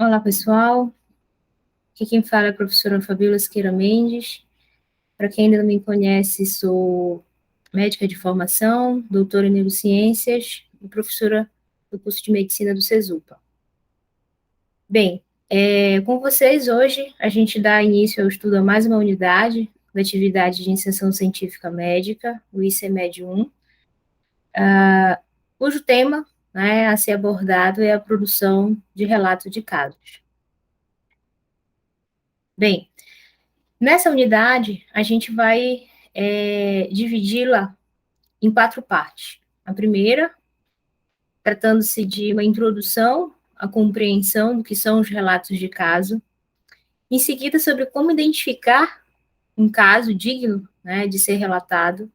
Olá, pessoal. Aqui quem fala é a professora Fabíola Siqueira Mendes. Para quem ainda não me conhece, sou médica de formação, doutora em neurociências e professora do curso de medicina do CESUPA. Bem, com vocês hoje, a gente dá início ao estudo a mais uma unidade da atividade de iniciação científica médica, o ICMED 1, cujo tema, né, a ser abordado é a produção de relato de casos. Bem, nessa unidade, a gente vai dividi-la em 4 partes. A primeira, tratando-se de uma introdução à compreensão do que são os relatos de caso. Em seguida, sobre como identificar um caso digno, né, de ser relatado.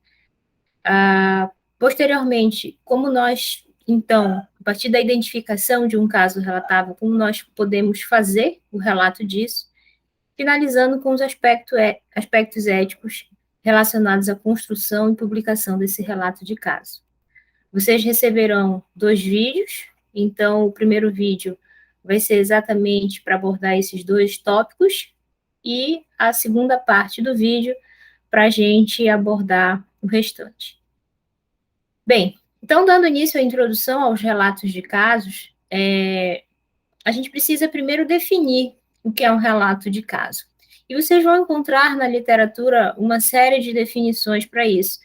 Posteriormente, como nós, então, a partir da identificação de um caso relatável, como nós podemos fazer o relato disso. Finalizando com os aspectos éticos relacionados à construção e publicação desse relato de caso. Vocês receberão 2 vídeos, então o primeiro vídeo vai ser exatamente para abordar esses 2 tópicos, e a segunda parte do vídeo para a gente abordar o restante. Bem, então, dando início à introdução aos relatos de casos, a gente precisa primeiro definir o que é um relato de caso. E vocês vão encontrar na literatura uma série de definições para isso.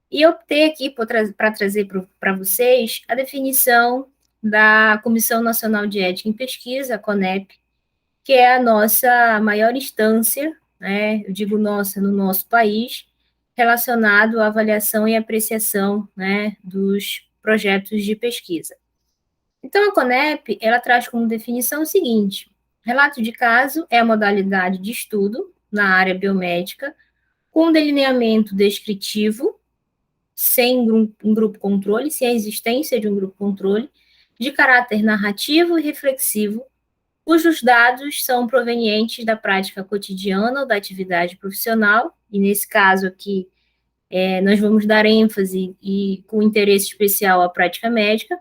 E eu optei aqui para trazer para vocês a definição da Comissão Nacional de Ética em Pesquisa, a CONEP, que é a nossa maior instância, né, eu digo nossa, no nosso país, relacionado à avaliação e apreciação, né, dos projetos de pesquisa. Então, a CONEP, ela traz como definição o seguinte: relato de caso é a modalidade de estudo na área biomédica com delineamento descritivo, sem um grupo controle, sem a existência de um grupo controle, de caráter narrativo e reflexivo, cujos dados são provenientes da prática cotidiana ou da atividade profissional, e nesse caso aqui, nós vamos dar ênfase e com interesse especial à prática médica.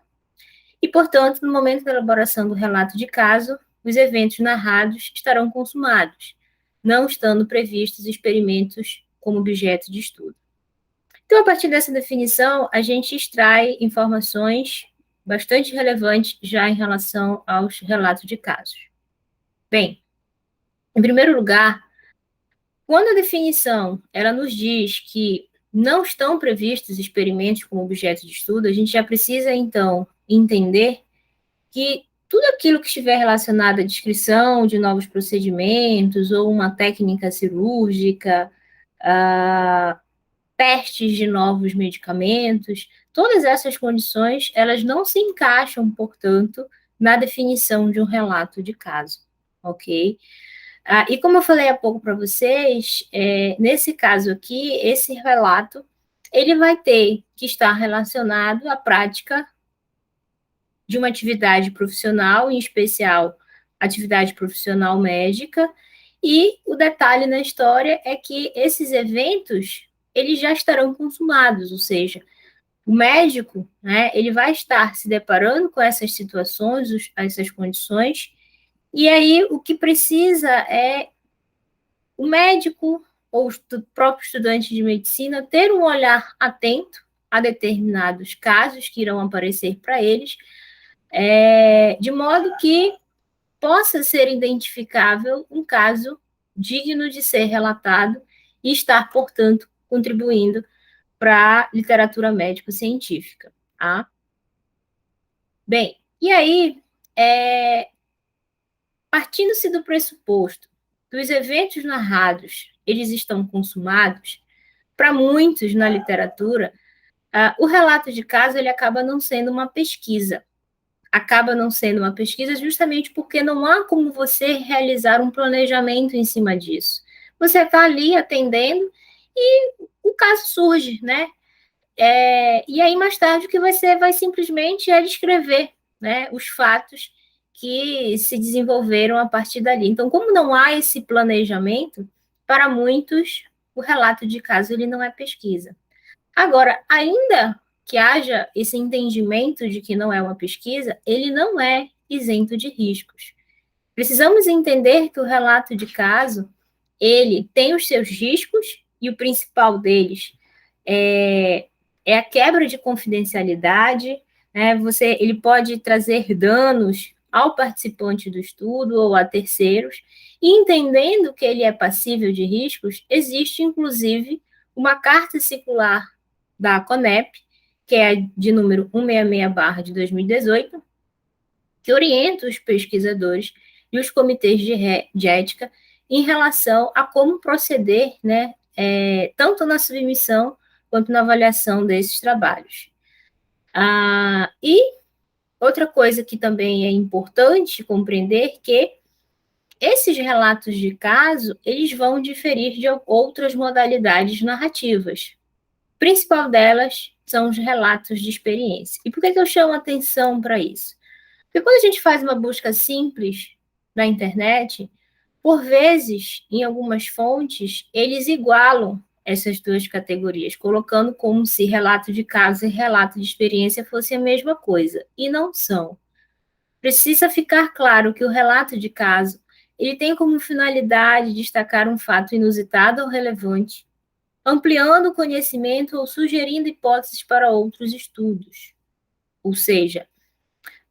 E, portanto, no momento da elaboração do relato de caso, os eventos narrados estarão consumados, não estando previstos experimentos como objeto de estudo. Então, a partir dessa definição, a gente extrai informações bastante relevantes já em relação aos relatos de casos. Bem, em primeiro lugar, quando a definição ela nos diz que não estão previstos experimentos como objeto de estudo, a gente já precisa, então, entender que tudo aquilo que estiver relacionado à descrição de novos procedimentos ou uma técnica cirúrgica, testes de novos medicamentos, todas essas condições, elas não se encaixam, portanto, na definição de um relato de caso, ok? E como eu falei há pouco para vocês, nesse caso aqui, esse relato, ele vai ter que estar relacionado à prática de uma atividade profissional, em especial atividade profissional médica, e o detalhe na história é que esses eventos, eles já estarão consumados, ou seja, o médico, né, ele vai estar se deparando com essas situações, essas condições, e aí o que precisa é o médico ou o próprio estudante de medicina ter um olhar atento a determinados casos que irão aparecer para eles, de modo que possa ser identificável um caso digno de ser relatado e estar, portanto, contribuindo para a literatura médico-científica. Tá? Bem, e aí, partindo-se do pressuposto que os eventos narrados eles estão consumados, para muitos na literatura, o relato de caso ele acaba não sendo uma pesquisa, justamente porque não há como você realizar um planejamento em cima disso. Você está ali atendendo e o caso surge, né? E aí, mais tarde, o que você vai simplesmente descrever, né, os fatos que se desenvolveram a partir dali. Então, como não há esse planejamento, para muitos, o relato de caso ele não é pesquisa. Agora, ainda que haja esse entendimento de que não é uma pesquisa, ele não é isento de riscos. Precisamos entender que o relato de caso, ele tem os seus riscos, e o principal deles é a quebra de confidencialidade, né? Ele pode trazer danos ao participante do estudo ou a terceiros, e entendendo que ele é passível de riscos, existe, inclusive, uma carta circular da CONEP, que é de número 166/2018, de 2018, que orienta os pesquisadores e os comitês de ética em relação a como proceder, né, tanto na submissão quanto na avaliação desses trabalhos. E outra coisa que também é importante compreender que esses relatos de caso, eles vão diferir de outras modalidades narrativas. A principal delas são os relatos de experiência. E por que eu chamo atenção para isso? Porque quando a gente faz uma busca simples na internet, por vezes, em algumas fontes, eles igualam essas duas categorias, colocando como se relato de caso e relato de experiência fossem a mesma coisa, e não são. Precisa ficar claro que o relato de caso, ele tem como finalidade destacar um fato inusitado ou relevante, ampliando o conhecimento ou sugerindo hipóteses para outros estudos. Ou seja,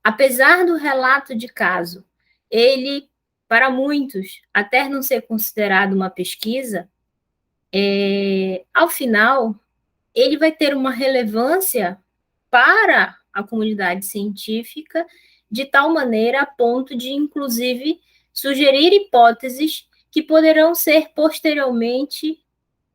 apesar do relato de caso, ele, para muitos, até não ser considerado uma pesquisa, ao final, ele vai ter uma relevância para a comunidade científica de tal maneira a ponto de, inclusive, sugerir hipóteses que poderão ser posteriormente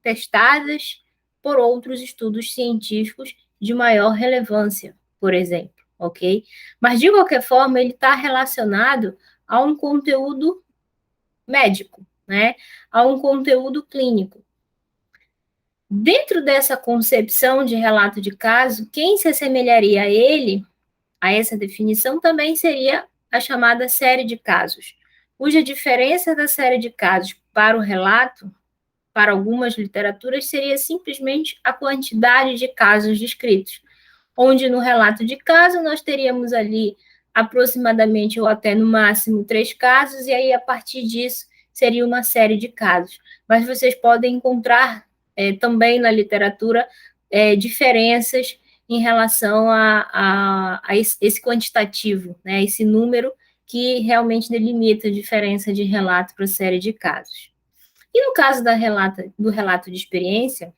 testadas por outros estudos científicos de maior relevância, por exemplo, ok? Mas, de qualquer forma, ele está relacionado a um conteúdo médico, né? A um conteúdo clínico. Dentro dessa concepção de relato de caso, quem se assemelharia a ele, a essa definição, também seria a chamada série de casos, cuja diferença da série de casos para o relato, para algumas literaturas, seria simplesmente a quantidade de casos descritos, onde no relato de caso nós teríamos ali aproximadamente ou até no máximo 3 casos, e aí a partir disso seria uma série de casos. Mas vocês podem encontrar também na literatura diferenças em relação a esse quantitativo, né, esse número que realmente delimita a diferença de relato para série de casos. E no caso do relato de experiência,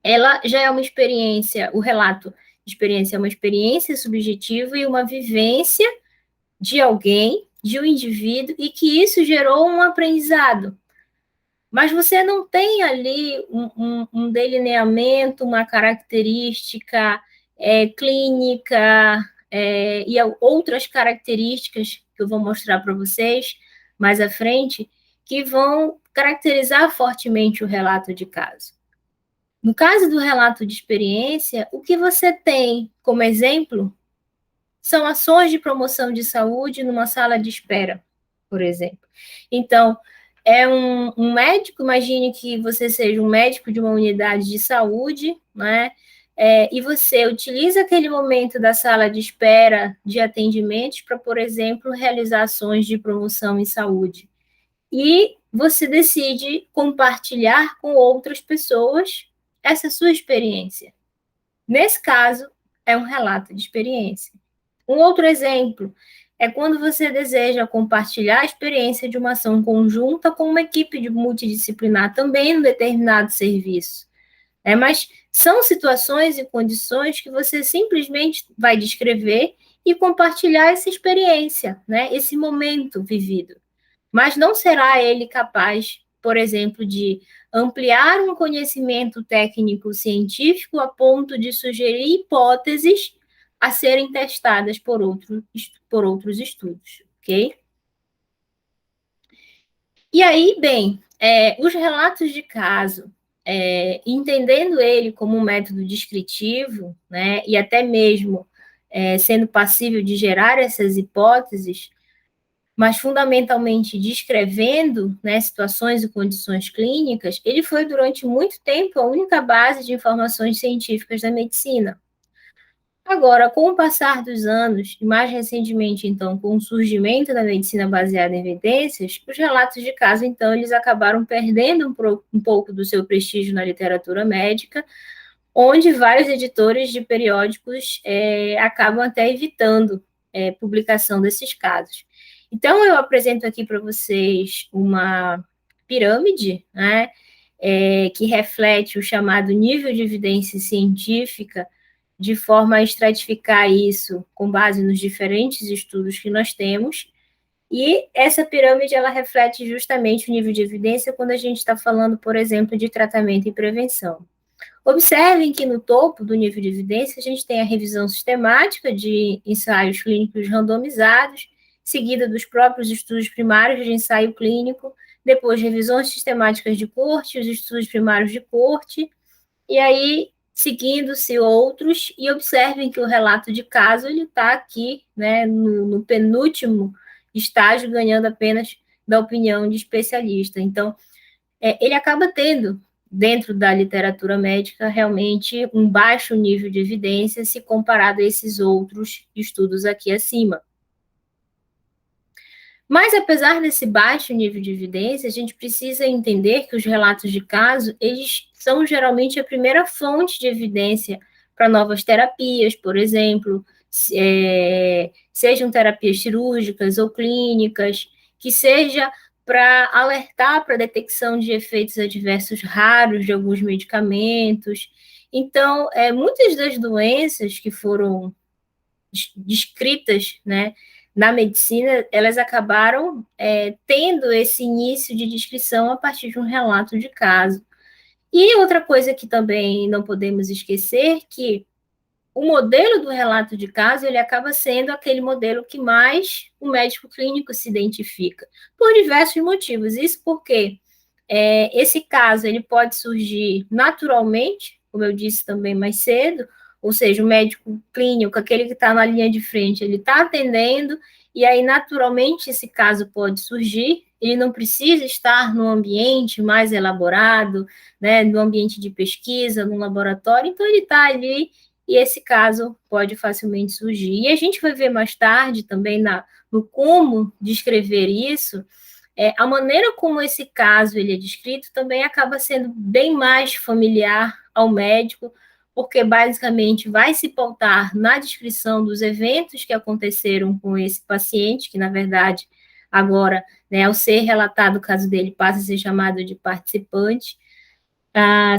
ela já é uma experiência, o relato de experiência é uma experiência subjetiva e uma vivência de alguém, de um indivíduo, e que isso gerou um aprendizado. Mas você não tem ali um delineamento, uma característica clínica e outras características que eu vou mostrar para vocês mais à frente, que vão caracterizar fortemente o relato de caso. No caso do relato de experiência, o que você tem como exemplo são ações de promoção de saúde numa sala de espera, por exemplo. Então, é um médico, imagine que você seja um médico de uma unidade de saúde, né? E você utiliza aquele momento da sala de espera de atendimentos para, por exemplo, realizar ações de promoção em saúde. E você decide compartilhar com outras pessoas essa sua experiência. Nesse caso, é um relato de experiência. Um outro exemplo é quando você deseja compartilhar a experiência de uma ação conjunta com uma equipe multidisciplinar também em um determinado serviço. Mas são situações e condições que você simplesmente vai descrever e compartilhar essa experiência, né, esse momento vivido. Mas não será ele capaz, por exemplo, de ampliar um conhecimento técnico-científico a ponto de sugerir hipóteses a serem testadas por outros estudos, ok? E aí, bem, os relatos de caso, entendendo ele como um método descritivo, né, e até mesmo sendo passível de gerar essas hipóteses, mas fundamentalmente descrevendo, né, situações e condições clínicas, ele foi durante muito tempo a única base de informações científicas da medicina. Agora, com o passar dos anos, e mais recentemente, então, com o surgimento da medicina baseada em evidências, os relatos de caso, então, eles acabaram perdendo um pouco do seu prestígio na literatura médica, onde vários editores de periódicos acabam até evitando publicação desses casos. Então, eu apresento aqui para vocês uma pirâmide, né, que reflete o chamado nível de evidência científica, de forma a estratificar isso com base nos diferentes estudos que nós temos. E essa pirâmide, ela reflete justamente o nível de evidência quando a gente está falando, por exemplo, de tratamento e prevenção. Observem que no topo do nível de evidência a gente tem a revisão sistemática de ensaios clínicos randomizados, seguida dos próprios estudos primários de ensaio clínico, depois revisões sistemáticas de corte, os estudos primários de corte, e aí seguindo-se outros, e observem que o relato de caso ele está aqui, né, no penúltimo estágio, ganhando apenas da opinião de especialista. Então, ele acaba tendo, dentro da literatura médica, realmente um baixo nível de evidência se comparado a esses outros estudos aqui acima. Mas, apesar desse baixo nível de evidência, a gente precisa entender que os relatos de caso, eles são geralmente a primeira fonte de evidência para novas terapias, por exemplo, sejam terapias cirúrgicas ou clínicas, que seja para alertar para a detecção de efeitos adversos raros de alguns medicamentos. Então, muitas das doenças que foram descritas, né, na medicina, elas acabaram tendo esse início de descrição a partir de um relato de caso. E outra coisa que também não podemos esquecer, que o modelo do relato de caso, ele acaba sendo aquele modelo que mais o médico clínico se identifica, por diversos motivos. Isso porque esse caso ele pode surgir naturalmente, como eu disse também mais cedo, ou seja, o médico clínico, aquele que está na linha de frente, ele está atendendo, e aí naturalmente esse caso pode surgir, ele não precisa estar no ambiente mais elaborado, né, no ambiente de pesquisa, no laboratório, então ele está ali e esse caso pode facilmente surgir. E a gente vai ver mais tarde também no como descrever isso, a maneira como esse caso ele é descrito também acaba sendo bem mais familiar ao médico, porque basicamente vai se pautar na descrição dos eventos que aconteceram com esse paciente, que na verdade agora, né, ao ser relatado o caso dele, passa a ser chamado de participante,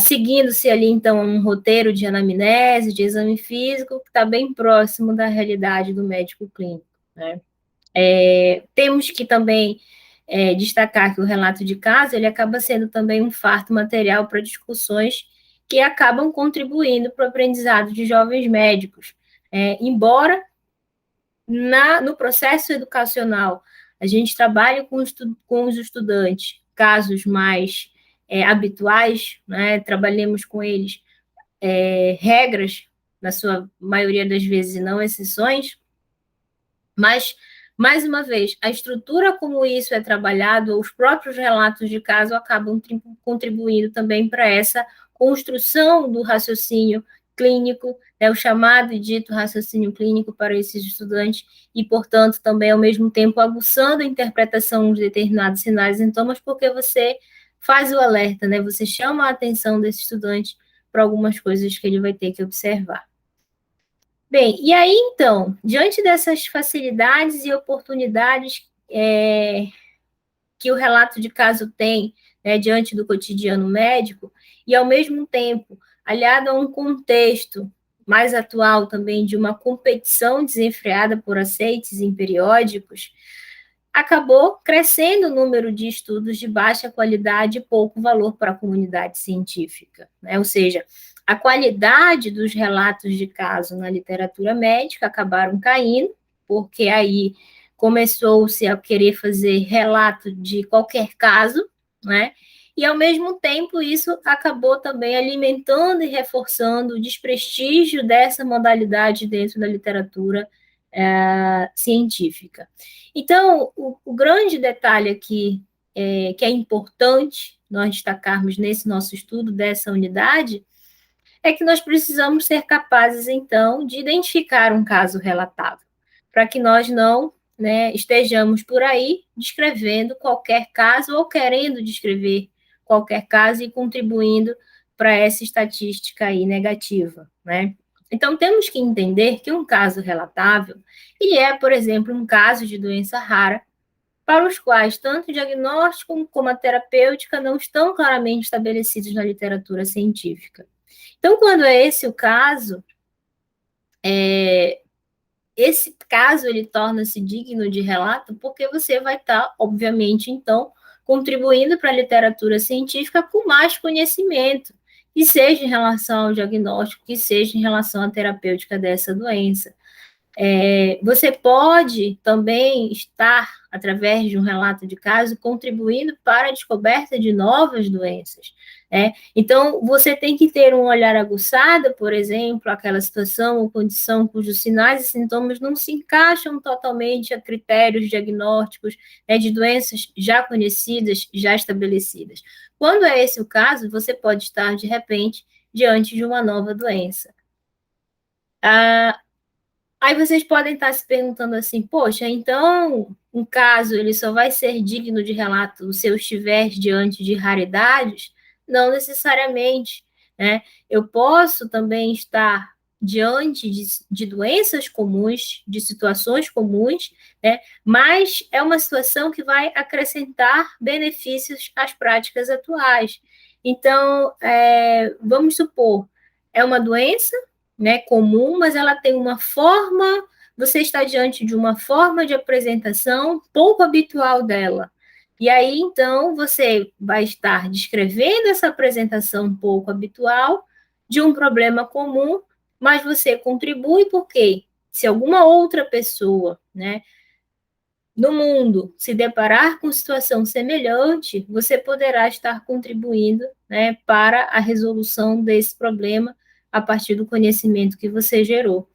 seguindo-se ali então um roteiro de anamnese, de exame físico, que está bem próximo da realidade do médico clínico, né? Temos que também destacar que o relato de caso ele acaba sendo também um farto material para discussões que acabam contribuindo para o aprendizado de jovens médicos. Embora no processo educacional a gente trabalhe com os estudantes casos mais habituais, né, trabalhemos com eles regras, na sua maioria das vezes, e não exceções, mas, mais uma vez, a estrutura como isso é trabalhado, os próprios relatos de caso acabam contribuindo também para essa construção do raciocínio clínico, o chamado e dito raciocínio clínico para esses estudantes, e, portanto, também, ao mesmo tempo, aguçando a interpretação de determinados sinais e sintomas, porque você faz o alerta, né? Você chama a atenção desse estudante para algumas coisas que ele vai ter que observar. Bem, e aí então, diante dessas facilidades e oportunidades que o relato de caso tem, né, diante do cotidiano médico, e ao mesmo tempo, aliado a um contexto mais atual também de uma competição desenfreada por aceites em periódicos, acabou crescendo o número de estudos de baixa qualidade e pouco valor para a comunidade científica, né? Ou seja, a qualidade dos relatos de caso na literatura médica acabaram caindo, porque aí começou-se a querer fazer relato de qualquer caso, né? E, ao mesmo tempo, isso acabou também alimentando e reforçando o desprestígio dessa modalidade dentro da literatura científica. Então, o grande detalhe aqui, que é importante nós destacarmos nesse nosso estudo dessa unidade, é que nós precisamos ser capazes, então, de identificar um caso relatável, para que nós não, né, estejamos por aí descrevendo qualquer caso ou querendo descrever qualquer caso e contribuindo para essa estatística aí negativa, né? Então, temos que entender que um caso relatável, ele é, por exemplo, um caso de doença rara, para os quais tanto o diagnóstico como a terapêutica não estão claramente estabelecidos na literatura científica. Então, quando é esse o caso, esse caso ele torna-se digno de relato, porque você vai estar, obviamente, então, contribuindo para a literatura científica com mais conhecimento, que seja em relação ao diagnóstico, que seja em relação à terapêutica dessa doença. Você pode também estar, através de um relato de caso, contribuindo para a descoberta de novas doenças. Né? Então, você tem que ter um olhar aguçado, por exemplo, aquela situação ou condição cujos sinais e sintomas não se encaixam totalmente a critérios diagnósticos, né, de doenças já conhecidas, já estabelecidas. Quando é esse o caso, você pode estar, de repente, diante de uma nova doença. Aí vocês podem estar se perguntando assim, poxa, então um caso ele só vai ser digno de relato se eu estiver diante de raridades? Não necessariamente, né? Eu posso também estar diante de doenças comuns, de situações comuns, né? Mas é uma situação que vai acrescentar benefícios às práticas atuais. Então, vamos supor, é uma doença, né, comum, mas ela tem uma forma, você está diante de uma forma de apresentação pouco habitual dela. E aí, então, você vai estar descrevendo essa apresentação pouco habitual de um problema comum, mas você contribui porque se alguma outra pessoa, né, no mundo se deparar com situação semelhante, você poderá estar contribuindo, né, para a resolução desse problema a partir do conhecimento que você gerou.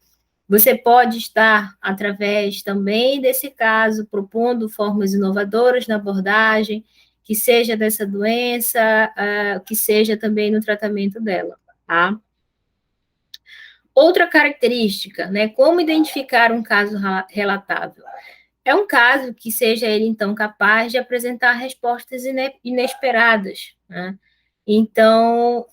Você pode estar, através também desse caso, propondo formas inovadoras na abordagem, que seja dessa doença, que seja também no tratamento dela, tá? Outra característica, né, como identificar um caso relatável? É um caso que seja ele, então, capaz de apresentar respostas inesperadas, né? Então,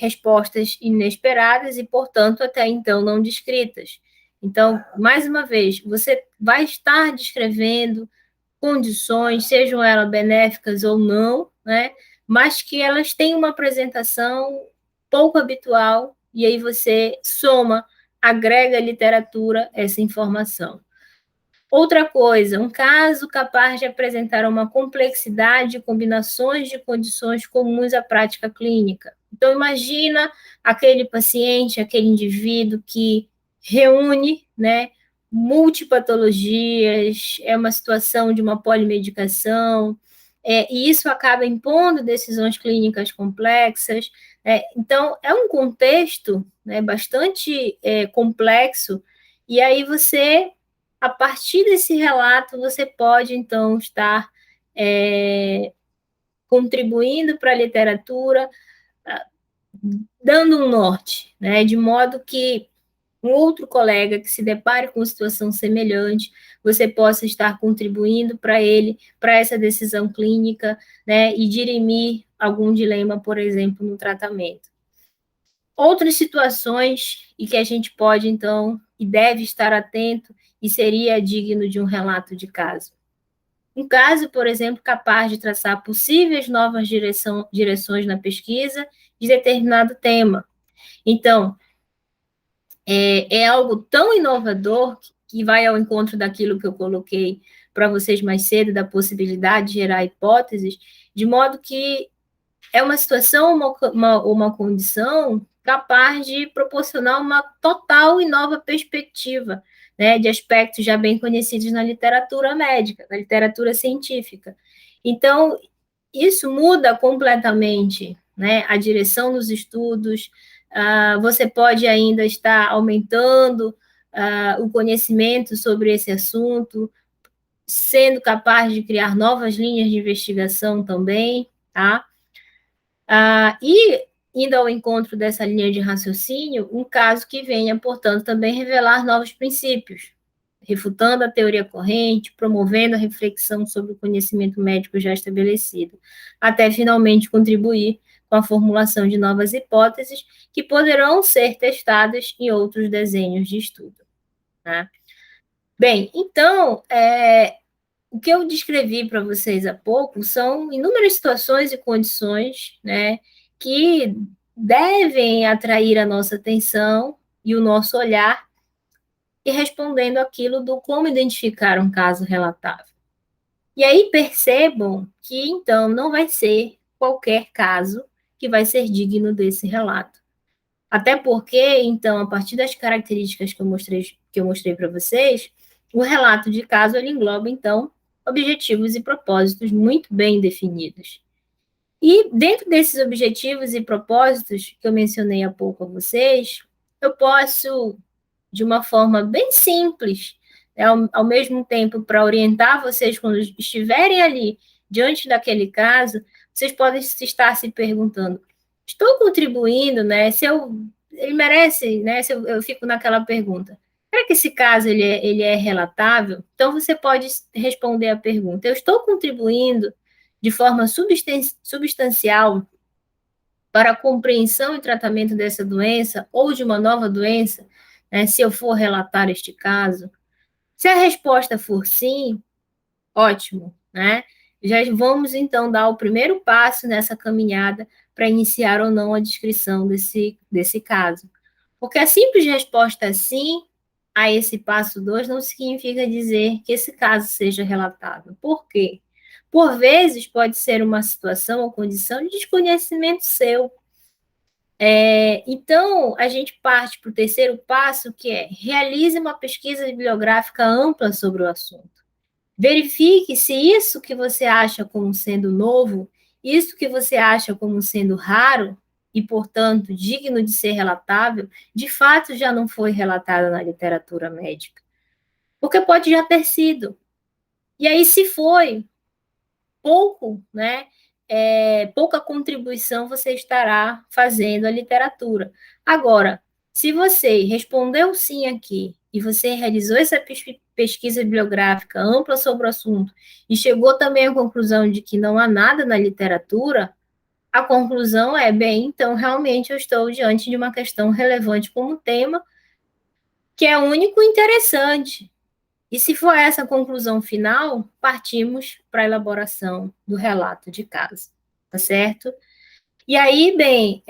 respostas inesperadas e, portanto, até então não descritas. Então, mais uma vez, você vai estar descrevendo condições, sejam elas benéficas ou não, né? Mas que elas têm uma apresentação pouco habitual, e aí você soma, agrega à literatura essa informação. Outra coisa, um caso capaz de apresentar uma complexidade de combinações de condições comuns à prática clínica. Então, imagina aquele paciente, aquele indivíduo que reúne, né, multipatologias, é uma situação de uma polimedicação, e isso acaba impondo decisões clínicas complexas. Então, é um contexto, né, bastante complexo, e aí você, a partir desse relato, você pode, então, estar contribuindo para a literatura, dando um norte, né, de modo que um outro colega que se depare com situação semelhante, você possa estar contribuindo para ele, para essa decisão clínica, né, e dirimir algum dilema, por exemplo, no tratamento. Outras situações e que a gente pode, então, e deve estar atento e seria digno de um relato de caso. Um caso, por exemplo, capaz de traçar possíveis novas direções na pesquisa de determinado tema. Então, é algo tão inovador que vai ao encontro daquilo que eu coloquei para vocês mais cedo, da possibilidade de gerar hipóteses, de modo que é uma situação, uma condição capaz de proporcionar uma total e nova perspectiva, né, de aspectos já bem conhecidos na literatura médica, na literatura científica. Então, isso muda completamente, né, a direção dos estudos. Você pode ainda estar aumentando o conhecimento sobre esse assunto, sendo capaz de criar novas linhas de investigação também, tá? E indo ao encontro dessa linha de raciocínio, um caso que venha, portanto, também revelar novos princípios, refutando a teoria corrente, promovendo a reflexão sobre o conhecimento médico já estabelecido, até finalmente contribuir com a formulação de novas hipóteses que poderão ser testadas em outros desenhos de estudo. Né? Bem, então, o que eu descrevi para vocês há pouco são inúmeras situações e condições, né, que devem atrair a nossa atenção e o nosso olhar e respondendo aquilo do como identificar um caso relatável. E aí percebam que, então, não vai ser qualquer caso que vai ser digno desse relato. Até porque, então, a partir das características que eu mostrei para vocês, o relato de caso ele engloba, então, objetivos e propósitos muito bem definidos. E dentro desses objetivos e propósitos que eu mencionei há pouco a vocês, eu posso, de uma forma bem simples, né, ao mesmo tempo para orientar vocês quando estiverem ali diante daquele caso, vocês podem estar se perguntando: estou contribuindo, né? Se ele merece, né? Se eu fico naquela pergunta: será que esse caso ele é relatável? Então você pode responder a pergunta: eu estou contribuindo de forma substancial para a compreensão e tratamento dessa doença ou de uma nova doença, né, se eu for relatar este caso? Se a resposta for sim, ótimo, né? Já vamos então dar o primeiro passo nessa caminhada para iniciar ou não a descrição desse caso. Porque a simples resposta sim a esse passo 2 não significa dizer que esse caso seja relatável. Por quê? Por vezes pode ser uma situação ou condição de desconhecimento seu. Então, a gente parte para o terceiro passo, que é realize uma pesquisa bibliográfica ampla sobre o assunto. Verifique se isso que você acha como sendo novo, isso que você acha como sendo raro e, portanto, digno de ser relatável, de fato já não foi relatado na literatura médica. Porque pode já ter sido. E aí, se foi pouco, né? Pouca contribuição você estará fazendo à literatura. Agora, se você respondeu sim aqui e você realizou essa pesquisa bibliográfica ampla sobre o assunto e chegou também à conclusão de que não há nada na literatura, a conclusão é, bem, então realmente eu estou diante de uma questão relevante como tema, que é único e interessante. E se for essa a conclusão final, partimos para a elaboração do relato de caso, tá certo? E aí, bem,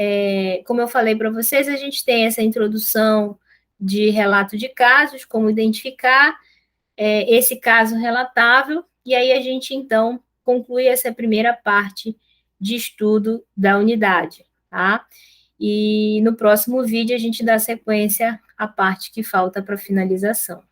como eu falei para vocês, a gente tem essa introdução de relato de casos, como identificar esse caso relatável, e aí a gente, então, conclui essa primeira parte de estudo da unidade, tá? E no próximo vídeo a gente dá sequência à parte que falta para finalização.